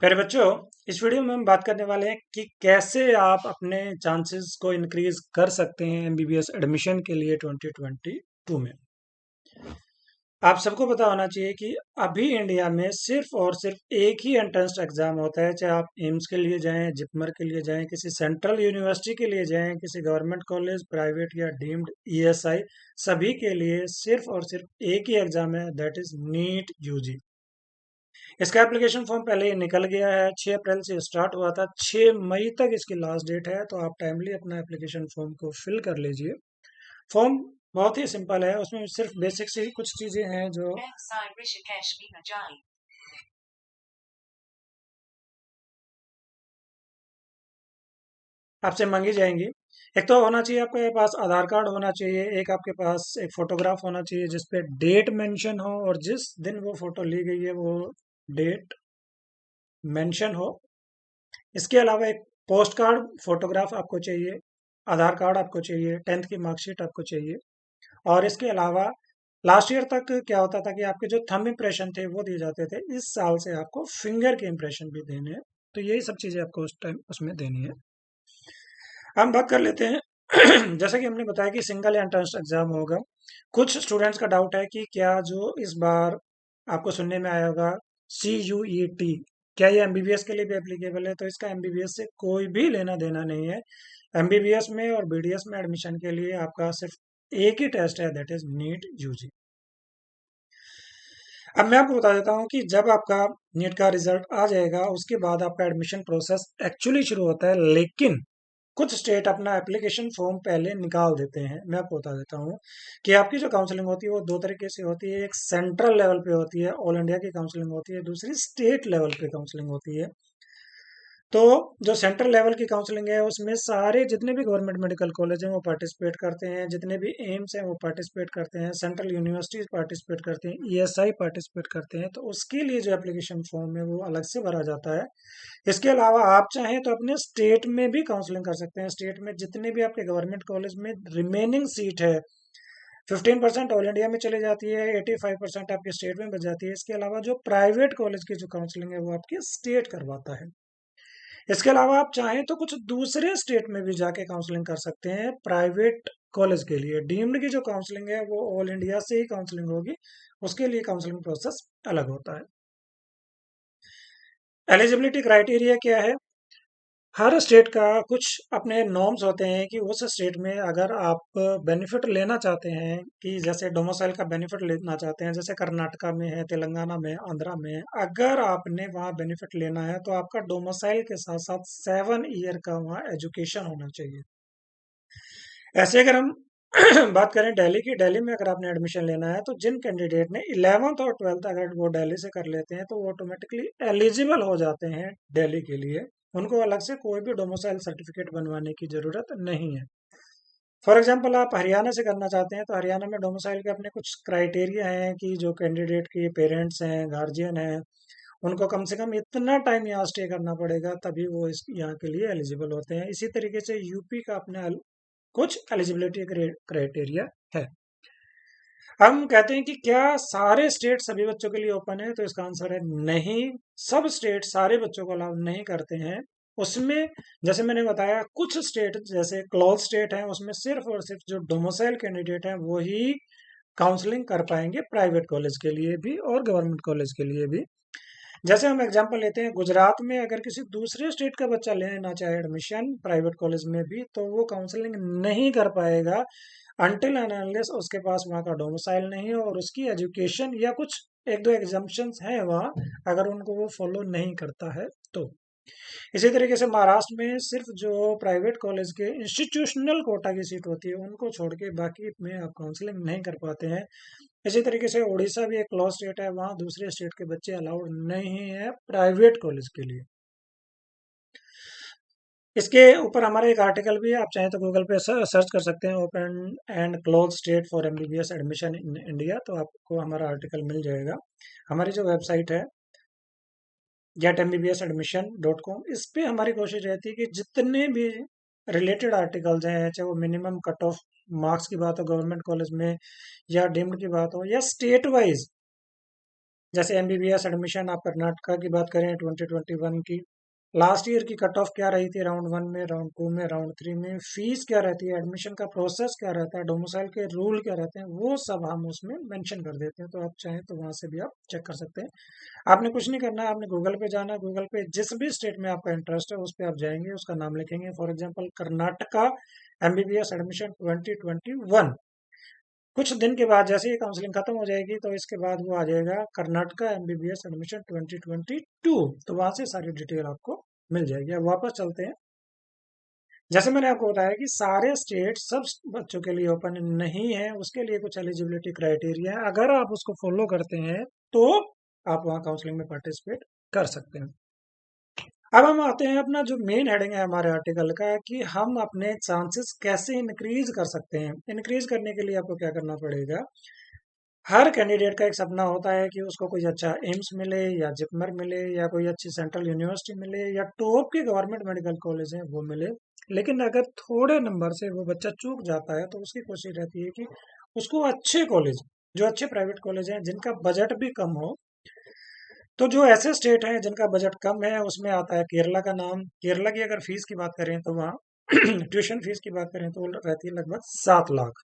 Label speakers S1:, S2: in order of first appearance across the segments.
S1: प्यारे बच्चों, इस वीडियो में हम बात करने वाले हैं कि कैसे आप अपने चांसेस को इंक्रीज कर सकते हैं एमबीबीएस एडमिशन के लिए 2022 में। आप सबको पता होना चाहिए कि अभी इंडिया में सिर्फ और सिर्फ एक ही एंट्रेंस एग्जाम होता है, चाहे आप एम्स के लिए जाएं, जिपमर के लिए जाएं, किसी सेंट्रल यूनिवर्सिटी के लिए जाएं, किसी गवर्नमेंट कॉलेज, प्राइवेट या डीम्ड ईएसआई, सभी के लिए सिर्फ और सिर्फ एक ही एग्जाम है, दैट इज नीट यूजी। इसका एप्लीकेशन फॉर्म पहले ही निकल गया है, 6 अप्रैल से स्टार्ट हुआ था, 6 मई तक इसकी लास्ट डेट है, तो आप टाइमली अपना एप्लीकेशन फॉर्म को फिल कर लीजिए। फॉर्म बहुत ही सिंपल है, उसमें सिर्फ बेसिक से ही कुछ चीजें हैं जो आपसे मांगी जाएंगी। एक तो होना चाहिए आपके पास आधार कार्ड होना चाहिए, एक आपके पास एक फोटोग्राफ होना चाहिए जिसपे डेट मेंशन हो और जिस दिन वो फोटो ली गई है वो डेट मेंशन हो। इसके अलावा एक पोस्ट कार्ड फोटोग्राफ आपको चाहिए, आधार कार्ड आपको चाहिए, 10th की मार्कशीट आपको चाहिए। और इसके अलावा लास्ट ईयर तक क्या होता था कि आपके जो थंब इम्प्रेशन थे वो दिए जाते थे, इस साल से आपको फिंगर के इम्प्रेशन भी देने हैं। तो यही सब चीज़ें आपको उस टाइम उसमें देनी है। हम बात कर लेते हैं जैसा कि हमने बताया कि सिंगल एंट्रेंस एग्जाम होगा। कुछ स्टूडेंट्स का डाउट है कि क्या जो इस बार आपको सुनने में आया होगा CUET, क्या ये एमबीबीएस के लिए भी एप्लीकेबल है? तो इसका एमबीबीएस से कोई भी लेना देना नहीं है। एमबीबीएस में और बीडीएस में एडमिशन के लिए आपका सिर्फ एक ही टेस्ट है, दैट इज नीट यूजी। अब मैं आपको बता देता हूँ कि जब आपका नीट का रिजल्ट आ जाएगा उसके बाद आपका एडमिशन प्रोसेस एक्चुअली शुरू होता है, लेकिन कुछ स्टेट अपना एप्लीकेशन फॉर्म पहले निकाल देते हैं। मैं आपको बता देता हूँ कि आपकी जो काउंसलिंग होती है वो दो तरीके से होती है। एक सेंट्रल लेवल पे होती है, ऑल इंडिया की काउंसलिंग होती है, दूसरी स्टेट लेवल पे काउंसलिंग होती है। तो जो सेंट्रल लेवल की काउंसलिंग है उसमें सारे जितने भी गवर्नमेंट मेडिकल कॉलेज हैं वो पार्टिसिपेट करते हैं, जितने भी एम्स हैं वो पार्टिसिपेट करते हैं, सेंट्रल यूनिवर्सिटीज पार्टिसिपेट करते हैं, ईएसआई पार्टिसिपेट करते हैं। तो उसके लिए जो एप्लीकेशन फॉर्म है वो अलग से भरा जाता है। इसके अलावा आप चाहें तो अपने स्टेट में भी काउंसलिंग कर सकते हैं। स्टेट में जितने भी आपके गवर्नमेंट कॉलेज में रिमेनिंग सीट है, 15% ऑल इंडिया में चली जाती है, 85% आपके स्टेट में बच जाती है। इसके अलावा जो प्राइवेट कॉलेज की जो काउंसलिंग है वो आपके स्टेट करवाता है। इसके अलावा आप चाहें तो कुछ दूसरे स्टेट में भी जाके काउंसलिंग कर सकते हैं प्राइवेट कॉलेज के लिए। डीम्ड की जो काउंसलिंग है वो ऑल इंडिया से ही काउंसलिंग होगी, उसके लिए काउंसलिंग प्रोसेस अलग होता है। एलिजिबिलिटी क्राइटेरिया क्या है? हर स्टेट का कुछ अपने नॉर्म्स होते हैं कि उस स्टेट में अगर आप बेनिफिट लेना चाहते हैं, कि जैसे डोमिसाइल का बेनिफिट लेना चाहते हैं, जैसे कर्नाटका में है, तेलंगाना में है, आंध्रा में है, अगर आपने वहाँ बेनिफिट लेना है तो आपका डोमिसाइल के साथ साथ 7 ईयर का वहाँ एजुकेशन होना चाहिए। ऐसे अगर हम बात करें दिल्ली की, दिल्ली में अगर आपने एडमिशन लेना है तो जिन कैंडिडेट ने 11th और 12th अगर वो दिल्ली से कर लेते हैं तो वो ऑटोमेटिकली एलिजिबल हो जाते हैं दिल्ली के लिए। उनको अलग से कोई भी डोमिसाइल सर्टिफिकेट बनवाने की जरूरत नहीं है। फॉर एग्जांपल आप हरियाणा से करना चाहते हैं तो हरियाणा में डोमिसाइल के अपने कुछ क्राइटेरिया हैं कि जो कैंडिडेट के पेरेंट्स हैं, गार्जियन हैं, उनको कम से कम इतना टाइम यहाँ स्टे करना पड़ेगा तभी वो इस यहाँ के लिए एलिजिबल होते हैं। इसी तरीके से यूपी का अपने कुछ एलिजिबिलिटी क्राइटेरिया है। हम कहते हैं कि क्या सारे स्टेट सभी बच्चों के लिए ओपन है? तो इसका आंसर है नहीं। सब स्टेट सारे बच्चों को अलाउ नहीं करते हैं। उसमें जैसे मैंने बताया कुछ स्टेट जैसे क्लोज स्टेट है, उसमें सिर्फ और सिर्फ जो डोमिसाइल कैंडिडेट है वो ही काउंसलिंग कर पाएंगे, प्राइवेट कॉलेज के लिए भी और गवर्नमेंट कॉलेज के लिए भी। जैसे हम एग्जांपल लेते हैं, गुजरात में अगर किसी दूसरे स्टेट का बच्चा लेना चाहे एडमिशन प्राइवेट कॉलेज में भी तो वो काउंसलिंग नहीं कर पाएगा अनटिल एंड अनलेस उसके पास वहाँ का डोमिसाइल नहीं हो और उसकी एजुकेशन या कुछ एक दो एग्जाम्पशंस हैं वहाँ, अगर उनको वो फॉलो नहीं करता है तो। इसी तरीके से महाराष्ट्र में सिर्फ जो प्राइवेट कॉलेज के इंस्टीट्यूशनल कोटा की सीट होती है उनको छोड़ के बाकी में आप काउंसलिंग नहीं कर पाते हैं। इसी तरीके से उड़ीसा भी एक क्लोज स्टेट है, वहाँ दूसरे स्टेट के बच्चे अलाउड नहीं है प्राइवेट कॉलेज के लिए। इसके ऊपर हमारा एक आर्टिकल भी है, आप चाहें तो गूगल पे सर्च कर सकते हैं, open and close state for MBBS admission in India, तो आपको हमारा आर्टिकल मिल जाएगा। हमारी जो वेबसाइट है getmbbsadmission.com, इस पे हमारी कोशिश रहती है कि जितने भी रिलेटेड आर्टिकल्स हैं, चाहे वो मिनिमम कट ऑफ मार्क्स की बात हो गवर्नमेंट कॉलेज में, या डीम्ड की बात हो, या स्टेट वाइज जैसे एमबीबीएस एडमिशन आप कर्नाटका की बात करें 2021 की, लास्ट ईयर की कट ऑफ क्या रही थी, राउंड वन में, राउंड टू में, राउंड थ्री में, फीस क्या रहती है, एडमिशन का प्रोसेस क्या रहता है, डोमिसाइल के रूल क्या रहते हैं, वो सब हम उसमें मेंशन कर देते हैं। तो आप चाहें तो वहां से भी आप चेक कर सकते हैं। आपने कुछ नहीं करना है, आपने गूगल पे जाना है, गूगल पे जिस भी स्टेट में आपका इंटरेस्ट है उस पर आप जाएंगे, उसका नाम लिखेंगे, for example Karnataka MBBS admission 2021। कुछ दिन के बाद जैसे ही काउंसलिंग खत्म हो जाएगी तो इसके बाद वो आ जाएगा कर्नाटका एमबीबीएस एडमिशन 2022। तो वहां से सारी डिटेल आपको मिल जाएगी। अब वापस चलते हैं। जैसे मैंने आपको बताया कि सारे स्टेट सब बच्चों के लिए ओपन नहीं है, उसके लिए कुछ एलिजिबिलिटी क्राइटेरिया है, अगर आप उसको फॉलो करते हैं तो आप वहाँ काउंसलिंग में पार्टिसिपेट कर सकते हैं। अब हम आते हैं अपना जो मेन हेडिंग है हमारे आर्टिकल का, कि हम अपने चांसेस कैसे इंक्रीज कर सकते हैं। इंक्रीज करने के लिए आपको क्या करना पड़ेगा। हर कैंडिडेट का एक सपना होता है कि उसको कोई अच्छा एम्स मिले या जिपमर मिले या कोई अच्छी सेंट्रल यूनिवर्सिटी मिले या टॉप के गवर्नमेंट मेडिकल कॉलेज हैं वो मिले। लेकिन अगर थोड़े नंबर से वो बच्चा चूक जाता है तो उसकी कोशिश रहती है कि उसको अच्छे कॉलेज, जो अच्छे प्राइवेट कॉलेज हैं जिनका बजट भी कम हो। तो जो ऐसे स्टेट हैं जिनका बजट कम है उसमें आता है केरला का नाम। केरला की अगर फीस की बात करें तो वहाँ ट्यूशन फीस की बात करें तो वो रहती है लगभग 7 लाख।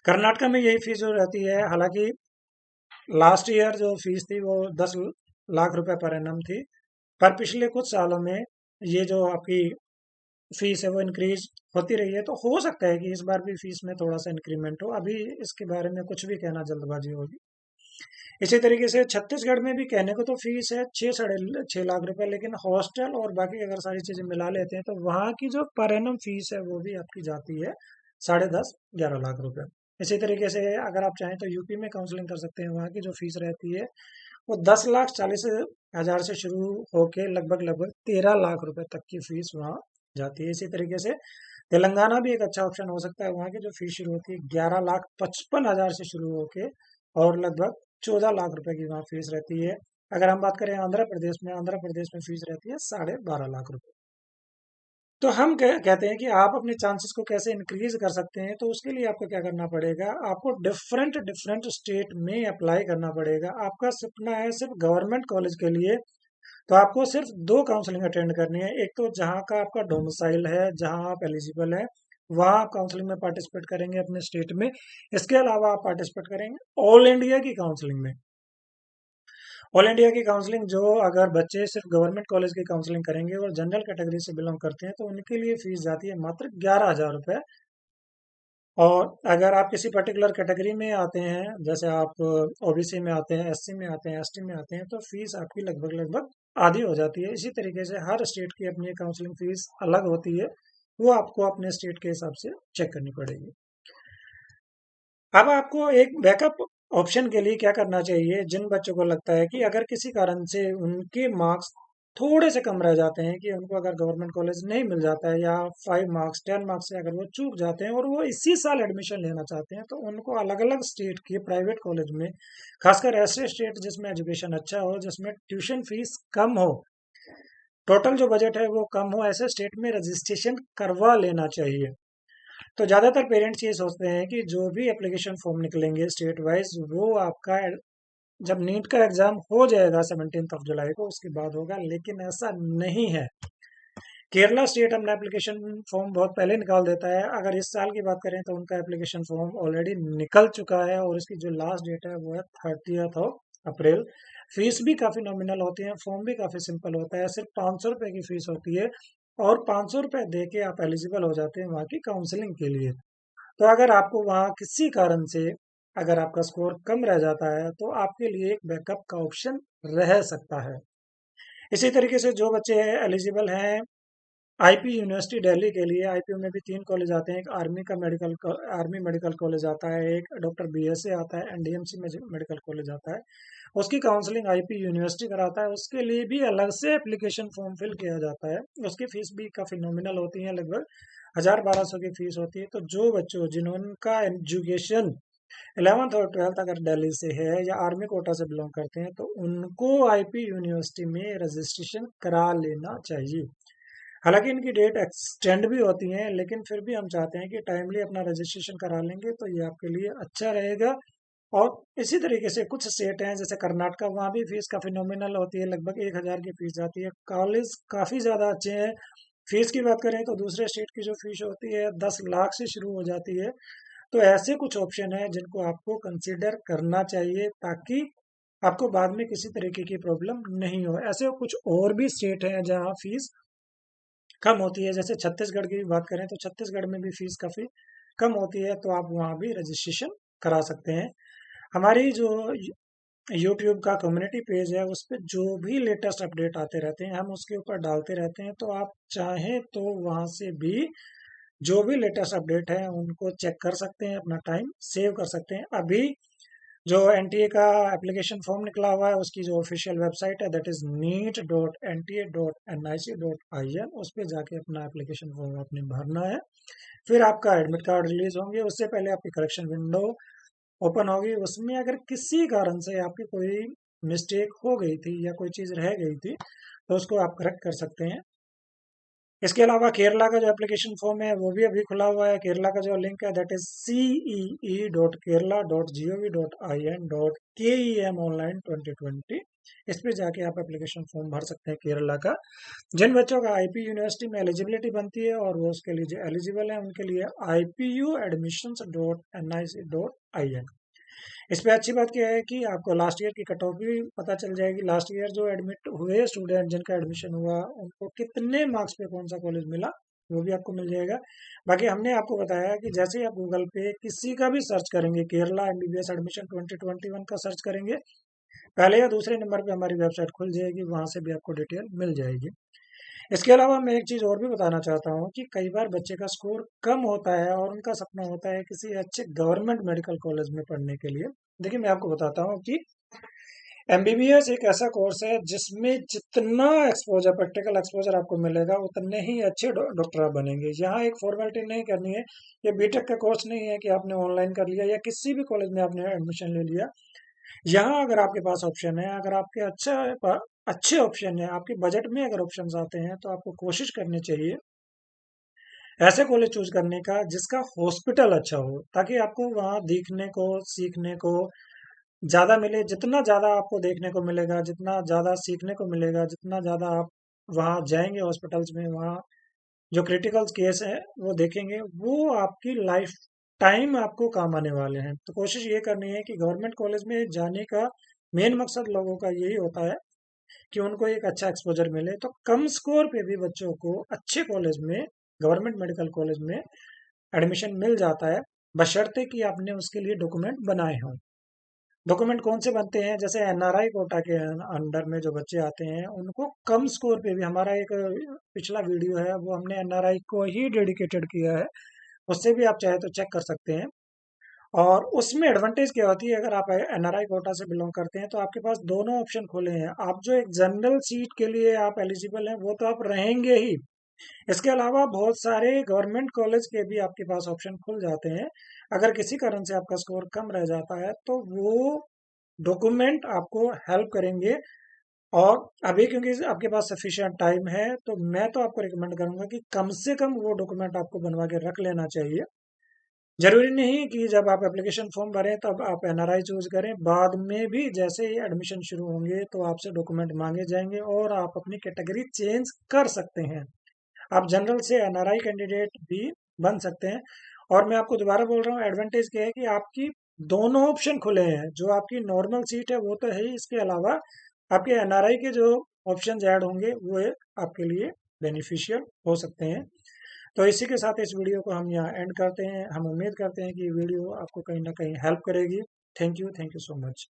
S1: कर्नाटका में यही फीस जो रहती है, हालांकि लास्ट ईयर जो फीस थी वो 10 लाख रुपए पर एनम थी, पर पिछले कुछ सालों में ये जो आपकी फीस है वो इंक्रीज होती रही है। तो हो सकता है कि इस बार भी फीस में थोड़ा सा इंक्रीमेंट हो, अभी इसके बारे में कुछ भी कहना जल्दबाजी होगी। इसी तरीके से छत्तीसगढ़ में भी कहने को तो फीस है 6 से 6.5 लाख रुपए, लेकिन हॉस्टल और बाकी अगर सारी चीजें मिला लेते हैं तो वहाँ की जो पर एनम फीस है वो भी आपकी जाती है 10.5 11 लाख रुपए। इसी तरीके से अगर आप चाहें तो यूपी में काउंसलिंग कर सकते हैं, वहाँ की जो फीस रहती है वो 10,40,000 से शुरू होके लगभग लगभग 13 लाख रुपए तक की फीस वहाँ जाती है। इसी तरीके से तेलंगाना भी एक अच्छा ऑप्शन हो सकता है, वहाँ की जो फीस शुरू होती है 11,55,000 से शुरू होके और लगभग 14 लाख रुपए की वहाँ फीस रहती है। अगर हम बात करें आंध्र प्रदेश में, आंध्र प्रदेश में फीस रहती है 12.5 लाख रुपए। तो हम कहते हैं कि आप अपने चांसेस को कैसे इंक्रीज कर सकते हैं। तो उसके लिए आपको क्या करना पड़ेगा, आपको डिफरेंट डिफरेंट स्टेट में अप्लाई करना पड़ेगा। आपका सपना है सिर्फ गवर्नमेंट कॉलेज के लिए, तो आपको सिर्फ 2 काउंसलिंग अटेंड करनी है। एक तो जहाँ का आपका डोमिसाइल है, जहाँ आप एलिजिबल है, वहाँ आप काउंसलिंग में पार्टिसिपेट करेंगे अपने स्टेट में। इसके अलावा आप पार्टिसिपेट करेंगे ऑल इंडिया की काउंसलिंग में। ऑल इंडिया की काउंसलिंग जो अगर बच्चे सिर्फ गवर्नमेंट कॉलेज की काउंसलिंग करेंगे और जनरल कैटेगरी से बिलोंग करते हैं तो उनके लिए फीस जाती है मात्र 11,000 रुपये। और अगर आप किसी पर्टिकुलर कैटेगरी में आते हैं, जैसे आप ओबीसी में आते हैं, एससी में आते हैं, एसटी में आते हैं, तो फीस आपकी लगभग लगभग आधी हो जाती है। इसी तरीके से हर स्टेट की अपनी काउंसलिंग फीस अलग होती है, वो आपको अपने स्टेट के हिसाब से चेक करनी पड़ेगी। अब आपको एक बैकअप ऑप्शन के लिए क्या करना चाहिए, जिन बच्चों को लगता है कि अगर किसी कारण से उनके मार्क्स थोड़े से कम रह जाते हैं, कि उनको अगर गवर्नमेंट कॉलेज नहीं मिल जाता है या 5 मार्क्स 10 मार्क्स से अगर वो चूक जाते हैं और वो इसी साल एडमिशन लेना चाहते हैं, तो उनको अलग अलग स्टेट के प्राइवेट कॉलेज में, खासकर ऐसे स्टेट जिसमें एजुकेशन अच्छा हो, जिसमें ट्यूशन फीस कम हो, टोटल जो बजट है वो कम हो, ऐसे स्टेट में रजिस्ट्रेशन करवा लेना चाहिए। तो ज़्यादातर पेरेंट्स ये सोचते हैं कि जो भी एप्लीकेशन फॉर्म निकलेंगे स्टेट वाइज वो आपका जब नीट का एग्जाम हो जाएगा 17 जुलाई को उसके बाद होगा, लेकिन ऐसा नहीं है। केरला स्टेट अपना एप्लीकेशन फॉर्म बहुत पहले निकाल देता है। अगर इस साल की बात करें तो उनका एप्लीकेशन फॉर्म ऑलरेडी निकल चुका है और इसकी जो लास्ट डेट है वो है 30 अप्रैल। फीस भी काफ़ी नॉमिनल होती है, फॉर्म भी काफ़ी सिंपल होता है, सिर्फ 500 रुपये की फीस होती है और 500 रुपये दे के आप एलिजिबल हो जाते हैं वहाँ की काउंसलिंग के लिए। तो अगर आपको वहाँ किसी कारण से अगर आपका स्कोर कम रह जाता है तो आपके लिए एक बैकअप का ऑप्शन रह सकता है। इसी तरीके से जो बच्चे एलिजिबल हैं आईपी यूनिवर्सिटी दिल्ली के लिए, आईपी में भी 3 कॉलेज आते हैं, एक आर्मी मेडिकल कॉलेज आता है, एक डॉक्टर बीएसए आता है, एनडीएमसी मेडिकल कॉलेज आता है। उसकी काउंसलिंग आईपी यूनिवर्सिटी कराता है, उसके लिए भी अलग से एप्लीकेशन फॉर्म फिल किया जाता है। उसकी फीस भी काफ़ी नॉमिनल होती है, लगभग 1,000-1,200 की फीस होती है। तो जो बच्चों जिन्होंने एजुकेशन 11th और 12th अगर दिल्ली से है या आर्मी कोटा से बिलोंग करते हैं तो उनको आईपी यूनिवर्सिटी में रजिस्ट्रेशन करा लेना चाहिए। हालांकि इनकी डेट एक्सटेंड भी होती है, लेकिन फिर भी हम चाहते हैं कि टाइमली अपना रजिस्ट्रेशन करा लेंगे तो ये आपके लिए अच्छा रहेगा। और इसी तरीके से कुछ स्टेट हैं जैसे कर्नाटका, वहाँ भी फीस काफ़ी नॉमिनल होती है, लगभग 1,000 की फीस जाती है। कॉलेज काफ़ी ज़्यादा अच्छे हैं। फीस की बात करें तो दूसरे स्टेट की जो फीस होती है 10 लाख से शुरू हो जाती है। तो ऐसे कुछ ऑप्शन हैं जिनको आपको कंसिडर करना चाहिए, ताकि आपको बाद में किसी तरीके की प्रॉब्लम नहीं हो। ऐसे कुछ और भी स्टेट हैं जहाँ फीस कम होती है, जैसे छत्तीसगढ़ की बात करें तो छत्तीसगढ़ में भी फीस काफ़ी कम होती है, तो आप वहाँ भी रजिस्ट्रेशन करा सकते हैं। हमारी जो यूट्यूब का कम्युनिटी पेज है उस पर जो भी लेटेस्ट अपडेट आते रहते हैं हम उसके ऊपर डालते रहते हैं, तो आप चाहें तो वहाँ से भी जो भी लेटेस्ट अपडेट है उनको चेक कर सकते हैं, अपना टाइम सेव कर सकते हैं। अभी जो एनटीए का एप्लीकेशन फॉर्म निकला हुआ है उसकी जो ऑफिशियल वेबसाइट है दैट इज neet.nta.nic.in, उस पर जाके अपना एप्लीकेशन फॉर्म आपने भरना है। फिर आपका एडमिट कार्ड रिलीज होंगे, उससे पहले आपकी करेक्शन विंडो ओपन होगी। उसमें अगर किसी कारण से आपकी कोई मिस्टेक हो गई थी या कोई चीज़ रह गई थी तो उसको आप करेक्ट कर सकते हैं। इसके अलावा केरला का जो एप्लीकेशन फॉर्म है वो भी अभी खुला हुआ है। केरला का जो लिंक है दैट इज cee.kerala.gov.in.kemonline2020, इस पे जाके आप एप्लीकेशन फॉर्म भर सकते हैं केरला का। जिन बच्चों का आईपी यूनिवर्सिटी में एलिजिबिलिटी बनती है और वो उसके लिए जो एलिजिबल है उनके लिए ipu.admissions.nic.in। इस पे अच्छी बात क्या है कि आपको लास्ट ईयर की कट ऑफ भी पता चल जाएगी। लास्ट ईयर जो एडमिट हुए स्टूडेंट जिनका एडमिशन हुआ उनको कितने मार्क्स पे कौन सा कॉलेज मिला वो भी आपको मिल जाएगा। बाकी हमने आपको बताया कि जैसे ही आप गूगल पे किसी का भी सर्च करेंगे, केरला एमबीबीएस एडमिशन 2021 का सर्च करेंगे, पहले या दूसरे नंबर पे हमारी वेबसाइट खुल जाएगी, वहां से भी आपको डिटेल मिल जाएगी। इसके अलावा मैं एक चीज़ और भी बताना चाहता हूँ कि कई बार बच्चे का स्कोर कम होता है और उनका सपना होता है किसी अच्छे गवर्नमेंट मेडिकल कॉलेज में पढ़ने के लिए। देखिए मैं आपको बताता हूँ कि एमबीबीएस एक ऐसा कोर्स है जिसमें जितना एक्सपोजर, प्रैक्टिकल एक्सपोजर आपको मिलेगा उतने ही अच्छे डॉक्टर आप बनेंगे। यहाँ एक फॉर्मेलिटी नहीं करनी है। ये बीटेक का कोर्स नहीं है कि आपने ऑनलाइन कर लिया या किसी भी कॉलेज में आपने एडमिशन ले लिया। यहाँ अगर आपके पास ऑप्शन है, अगर आपके अच्छे ऑप्शन है, आपके बजट में अगर ऑप्शंस आते हैं तो आपको कोशिश करनी चाहिए ऐसे कॉलेज चूज करने का जिसका हॉस्पिटल अच्छा हो, ताकि आपको वहाँ देखने को सीखने को ज़्यादा मिले। जितना ज़्यादा आपको देखने को मिलेगा, जितना ज़्यादा सीखने को मिलेगा, जितना ज़्यादा आप वहाँ जाएंगे हॉस्पिटल्स में, वहाँ जो क्रिटिकल केस है वो देखेंगे, वो आपकी लाइफ टाइम आपको काम आने वाले हैं। तो कोशिश ये करनी है कि गवर्नमेंट कॉलेज में जाने का मेन मकसद लोगों का यही होता है कि उनको एक अच्छा एक्सपोजर मिले। तो कम स्कोर पे भी बच्चों को अच्छे कॉलेज में, गवर्नमेंट मेडिकल कॉलेज में एडमिशन मिल जाता है, बशर्ते कि आपने उसके लिए डॉक्यूमेंट बनाए हों। डॉक्यूमेंट कौन से बनते हैं, जैसे एनआरआई कोटा के अंडर में जो बच्चे आते हैं उनको कम स्कोर पे भी, हमारा एक पिछला वीडियो है वो हमने एनआरआई को ही डेडिकेटेड किया है, उससे भी आप चाहे तो चेक कर सकते हैं। और उसमें एडवांटेज क्या होती है, अगर आप एनआरआई कोटा से बिलोंग करते हैं तो आपके पास दोनों ऑप्शन खुले हैं। आप जो एक जनरल सीट के लिए आप एलिजिबल हैं वो तो आप रहेंगे ही, इसके अलावा बहुत सारे गवर्नमेंट कॉलेज के भी आपके पास ऑप्शन खुल जाते हैं। अगर किसी कारण से आपका स्कोर कम रह जाता है तो वो डॉक्यूमेंट आपको हेल्प करेंगे। और अभी क्योंकि आपके पास सफिशिएंट टाइम है तो मैं तो आपको रिकमेंड करूंगा कि कम से कम वो डॉक्यूमेंट आपको बनवा के रख लेना चाहिए। जरूरी नहीं कि जब आप एप्लीकेशन फॉर्म भरें तब आप एनआरआई चूज करें, बाद में भी जैसे ही एडमिशन शुरू होंगे तो आपसे डॉक्यूमेंट मांगे जाएंगे और आप अपनी कैटेगरी चेंज कर सकते हैं। आप जनरल से एनआरआई कैंडिडेट भी बन सकते हैं। और मैं आपको दोबारा बोल रहा हूँ, एडवांटेज क्या है कि आपकी दोनों ऑप्शन खुले हैं। जो आपकी नॉर्मल सीट है वो तो है ही, इसके अलावा आपके एनआरआई के जो ऑप्शन ऐड होंगे वो आपके लिए बेनिफिशियल हो सकते हैं। तो इसी के साथ इस वीडियो को हम यहाँ एंड करते हैं। हम उम्मीद करते हैं कि ये वीडियो आपको कहीं ना कहीं हेल्प करेगी। Thank you so much.